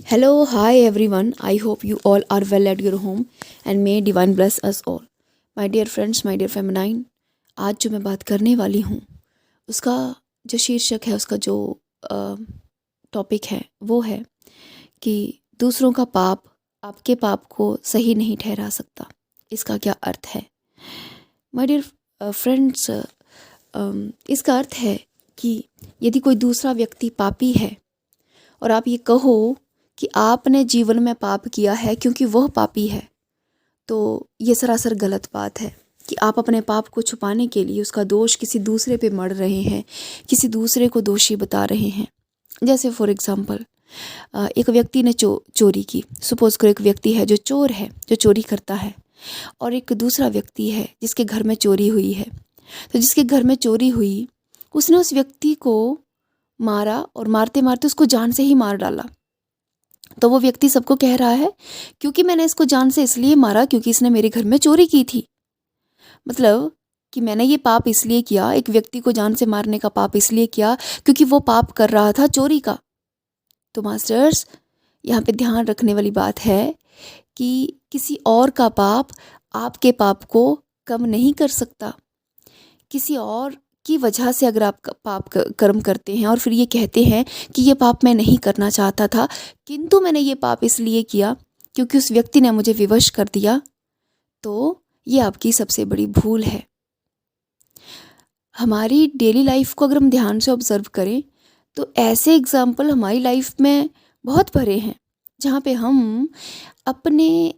Hello, hi everyone. I hope you all are well at your home and may divine bless us all. My dear friends, my dear feminine, आज जो मैं बात करने वाली हूँ उसका जो शीर्षक है, उसका जो टॉपिक है वो है कि दूसरों का पाप आपके पाप को सही नहीं ठहरा सकता। इसका क्या अर्थ है? माय डियर फ्रेंड्स, इसका अर्थ है कि यदि कोई दूसरा व्यक्ति पापी है और आप ये कहो कि आपने जीवन में पाप किया है क्योंकि वह पापी है, तो ये सरासर गलत बात है कि आप अपने पाप को छुपाने के लिए उसका दोष किसी दूसरे पे मढ़ रहे हैं, किसी दूसरे को दोषी बता रहे हैं। जैसे फॉर एग्जांपल, एक व्यक्ति ने चोरी की। सपोज करो एक व्यक्ति है जो चोर है, जो चोरी करता है, और एक दूसरा व्यक्ति है जिसके घर में चोरी हुई है। तो जिसके घर में चोरी हुई उसने उस व्यक्ति को मारा और मारते मारते उसको जान से ही मार डाला। तो वो व्यक्ति सबको कह रहा है क्योंकि मैंने इसको जान से इसलिए मारा क्योंकि इसने मेरे घर में चोरी की थी। मतलब कि मैंने ये पाप इसलिए किया, एक व्यक्ति को जान से मारने का पाप इसलिए किया क्योंकि वो पाप कर रहा था चोरी का। तो मास्टर्स, यहाँ पे ध्यान रखने वाली बात है कि किसी और का पाप आपके पाप को कम नहीं कर सकता। किसी और की वजह से अगर आप पाप कर्म करते हैं और फिर ये कहते हैं कि ये पाप मैं नहीं करना चाहता था किंतु मैंने ये पाप इसलिए किया क्योंकि उस व्यक्ति ने मुझे विवश कर दिया, तो ये आपकी सबसे बड़ी भूल है। हमारी डेली लाइफ को अगर हम ध्यान से ऑब्जर्व करें तो ऐसे एग्जाम्पल हमारी लाइफ में बहुत भरे हैं जहाँ पे हम अपने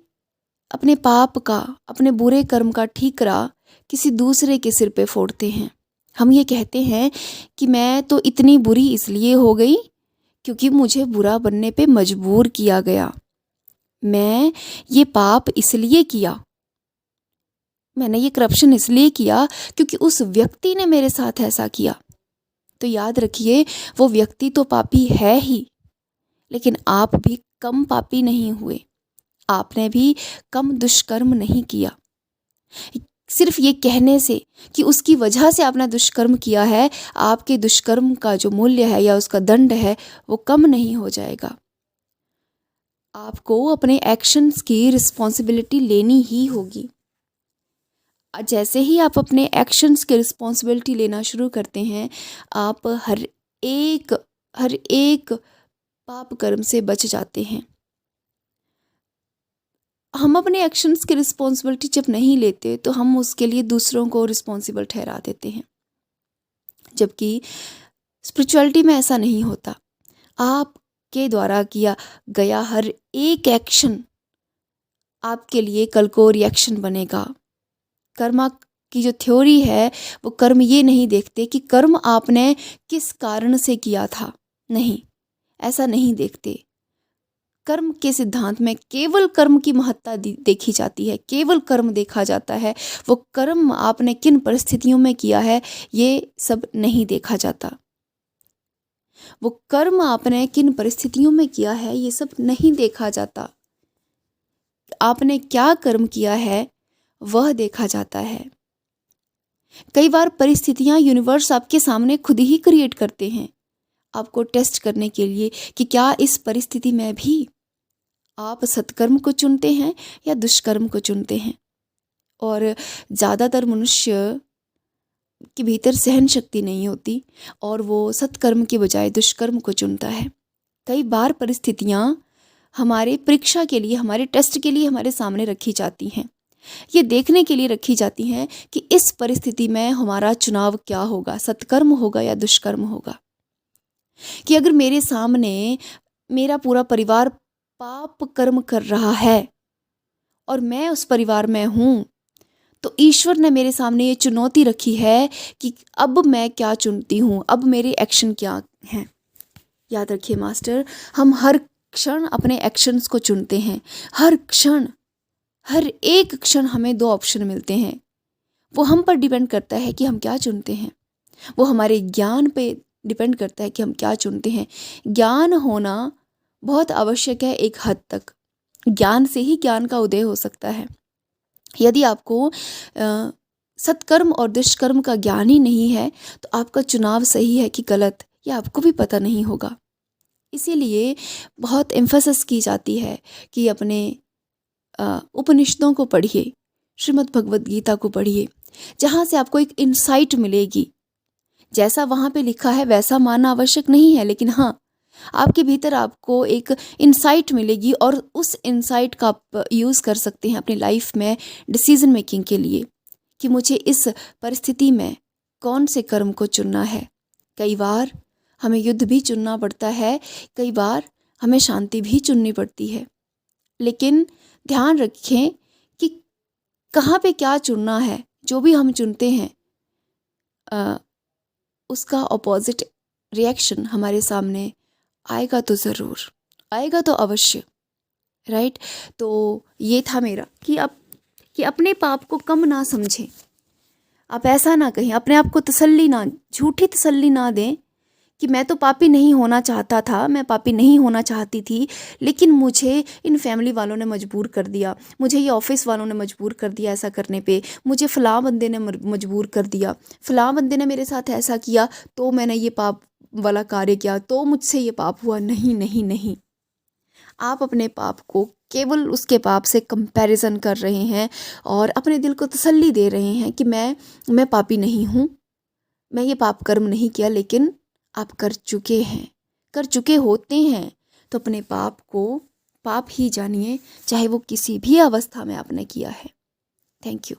अपने पाप का, अपने बुरे कर्म का ठीकरा किसी दूसरे के सिर पे फोड़ते हैं। हम ये कहते हैं कि मैं तो इतनी बुरी इसलिए हो गई क्योंकि मुझे बुरा बनने पे मजबूर किया गया। मैं ये पाप इसलिए किया, मैंने ये करप्शन इसलिए किया क्योंकि उस व्यक्ति ने मेरे साथ ऐसा किया। तो याद रखिए, वो व्यक्ति तो पापी है ही, लेकिन आप भी कम पापी नहीं हुए। आपने भी कम दुष्कर्म नहीं किया। सिर्फ ये कहने से कि उसकी वजह से आपने दुष्कर्म किया है, आपके दुष्कर्म का जो मूल्य है या उसका दंड है वो कम नहीं हो जाएगा। आपको अपने एक्शंस की रिस्पॉन्सिबिलिटी लेनी ही होगी। जैसे ही आप अपने एक्शंस की रिस्पॉन्सिबिलिटी लेना शुरू करते हैं, आप हर एक पाप कर्म से बच जाते हैं। हम अपने एक्शंस की रिस्पॉन्सिबिलिटी जब नहीं लेते तो हम उसके लिए दूसरों को रिस्पॉन्सिबल ठहरा देते हैं, जबकि स्पिरिचुअलिटी में ऐसा नहीं होता। आपके द्वारा किया गया हर एक एक्शन आपके लिए कल को रिएक्शन बनेगा। कर्मा की जो थ्योरी है वो कर्म ये नहीं देखते कि कर्म आपने किस कारण से किया था, नहीं, ऐसा नहीं देखते। कर्म के सिद्धांत में केवल कर्म की महत्ता देखी जाती है, केवल कर्म देखा जाता है। वो कर्म आपने किन परिस्थितियों में किया है ये सब नहीं देखा जाता। वो कर्म आपने किन परिस्थितियों में किया है ये सब नहीं देखा जाता। आपने क्या कर्म किया है वह देखा जाता है। कई बार परिस्थितियां यूनिवर्स आपके सामने खुद ही क्रिएट करते हैं आपको टेस्ट करने के लिए कि क्या इस परिस्थिति में भी आप सत्कर्म को चुनते हैं या दुष्कर्म को चुनते हैं। और ज़्यादातर मनुष्य के भीतर सहन शक्ति नहीं होती और वो सत्कर्म के बजाय दुष्कर्म को चुनता है। कई बार परिस्थितियां हमारे परीक्षा के लिए, हमारे टेस्ट के लिए हमारे सामने रखी जाती हैं। ये देखने के लिए रखी जाती हैं कि इस परिस्थिति में हमारा चुनाव क्या होगा, सत्कर्म होगा या दुष्कर्म होगा। कि अगर मेरे सामने मेरा पूरा परिवार पाप कर्म कर रहा है और मैं उस परिवार में हूँ, तो ईश्वर ने मेरे सामने ये चुनौती रखी है कि अब मैं क्या चुनती हूँ, अब मेरे एक्शन क्या हैं। याद रखिए मास्टर, हम हर क्षण अपने एक्शंस को चुनते हैं। हर क्षण, हर एक क्षण हमें दो ऑप्शन मिलते हैं। वो हम पर डिपेंड करता है कि हम क्या चुनते हैं। वो हमारे ज्ञान पे डिपेंड करता है कि हम क्या चुनते हैं। ज्ञान होना बहुत आवश्यक है एक हद तक। ज्ञान से ही ज्ञान का उदय हो सकता है। यदि आपको सत्कर्म और दुष्कर्म का ज्ञान ही नहीं है तो आपका चुनाव सही है कि गलत, ये आपको भी पता नहीं होगा। इसीलिए बहुत एम्फेसिस की जाती है कि अपने उपनिषदों को पढ़िए, श्रीमद् भगवत गीता को पढ़िए, जहाँ से आपको एक इंसाइट मिलेगी। जैसा वहाँ पे लिखा है वैसा मानना आवश्यक नहीं है, लेकिन हाँ, आपके भीतर आपको एक इंसाइट मिलेगी और उस इंसाइट का आप यूज़ कर सकते हैं अपनी लाइफ में डिसीजन मेकिंग के लिए, कि मुझे इस परिस्थिति में कौन से कर्म को चुनना है। कई बार हमें युद्ध भी चुनना पड़ता है, कई बार हमें शांति भी चुननी पड़ती है, लेकिन ध्यान रखें कि कहाँ पे क्या चुनना है। जो भी हम चुनते हैं उसका ऑपोजिट रिएक्शन हमारे सामने आएगा तो ज़रूर, आएगा तो अवश्य, राइट। तो ये था मेरा कि अपने पाप को कम ना समझें। आप ऐसा ना कहें, अपने आप को तसल्ली ना, झूठी तसल्ली ना दें कि मैं तो पापी नहीं होना चाहता था, मैं पापी नहीं होना चाहती थी, लेकिन मुझे इन फैमिली वालों ने मजबूर कर दिया, मुझे ये ऑफिस वालों ने मजबूर कर दिया ऐसा करने पे, मुझे फ़लाँ बंदे ने मजबूर कर दिया, फ़लाँ बंदे ने मेरे साथ ऐसा किया तो मैंने ये पाप वाला कार्य किया, तो मुझसे ये पाप हुआ। नहीं नहीं नहीं, आप अपने पाप को केवल उसके पाप से कंपैरिजन कर रहे हैं और अपने दिल को तसल्ली दे रहे हैं कि मैं पापी नहीं हूँ, मैं ये पाप कर्म नहीं किया। लेकिन आप कर चुके हैं, कर चुके होते हैं, तो अपने पाप को पाप ही जानिए, चाहे वो किसी भी अवस्था में आपने किया है। Thank you.